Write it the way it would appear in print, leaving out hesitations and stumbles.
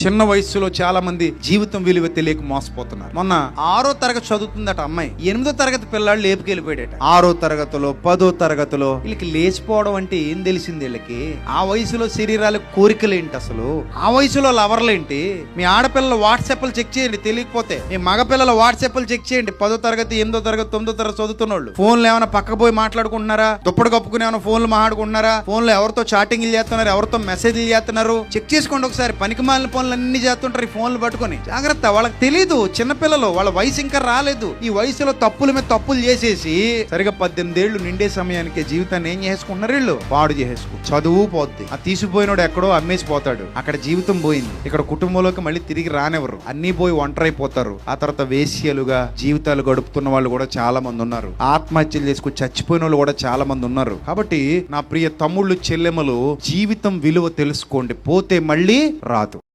చిన్న వయసులో చాలా మంది జీవితం విలువ తెలియక మోసపోతున్నారు. మొన్న 6వ తరగతి చదువుతుందట అమ్మాయి, 8వ తరగతి పిల్లాడు లేపుకెళ్ళిపోయాడట. 6వ తరగతిలో 10వ తరగతిలో వీళ్ళకి లేచిపోవడం అంటే ఏం తెలిసింది వీళ్ళకి? ఆ వయసులో శరీరాల కోరికలేంటి, అసలు ఆ వయసులో లవర్లేంటి? మీ ఆడపిల్లల వాట్సాప్లు చెక్ చేయండి, తెలియకపోతే మీ మగపిల్లల వాట్సాప్లు చెక్ చేయండి. 10వ తరగతి 8వ తరగతి 9వ తరగతి చదువుతున్న వాళ్ళు ఫోన్లు ఏమైనా పక్కకు పోయి మాట్లాడుకుంటున్నారా? దుప్పటి కప్పుకుని ఏమైనా ఫోన్లు మాట్లాడుకుంటున్నారా? ఫోన్లో ఎవరితో చాటింగ్లు చేస్తున్నారు, ఎవరితో మెసేజ్లు చేస్తున్నారు? చెక్ చేసుకోండి ఒకసారి. పనికి మాలిన ఫోన్లు అన్ని చేస్తుంటారు ఈ ఫోన్లు పట్టుకొని. జాగ్రత్త, వాళ్ళకి తెలీదు. చిన్నపిల్లలు, వాళ్ళ వయసు ఇంకా రాలేదు. ఈ వయసులో తప్పుల మీద తప్పులు చేసేసి సరిగా 18 ఏళ్లు నిండే సమయానికి జీవితాన్ని ఏం చేసుకుంటున్నారు వీళ్ళు? పాడు చేసేసుకు. చదువు పోద్ది. ఆ తీసిపోయినోడు ఎక్కడో అమ్మేసి పోతాడు, అక్కడ జీవితం పోయింది. ఇక్కడ కుటుంబంలోకి మళ్ళీ తిరిగి రానివ్వరు, అన్ని పోయి ఒంటరైపోతారు. ఆ తర్వాత వేశ్యలుగా జీవితాలు గడుపుతున్న వాళ్ళు కూడా చాలా మంది ఉన్నారు. ఆత్మహత్యలు చేసుకుని చచ్చిపోయిన వాళ్ళు కూడా చాలా మంది ఉన్నారు. కాబట్టి నా ప్రియ తమ్ముళ్ళు చెల్లెమ్మలు, జీవితం విలువ తెలుసుకోండి, పోతే మళ్ళీ రాదు.